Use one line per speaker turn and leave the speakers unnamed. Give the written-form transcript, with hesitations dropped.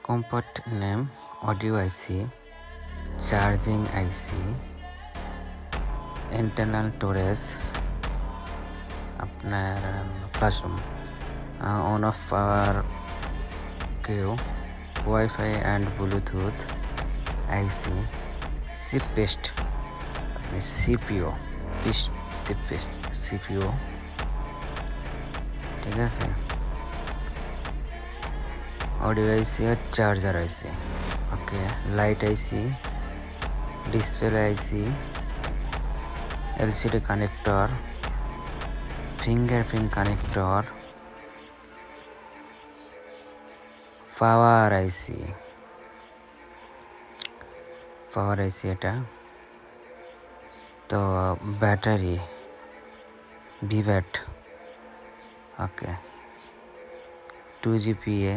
component name audio IC, charging IC, internal storage আপনার flash ROM, on off power কিউ, WiFi and Bluetooth IC, chip paste CPU chip paste CPU, ঠিক আছে। Audio IC আর charger IC, okay. Light IC, display IC, LCD connector, fingerprint connector, power IC এটা তো, battery ভিভ্যাট, ওকে। 2 GPA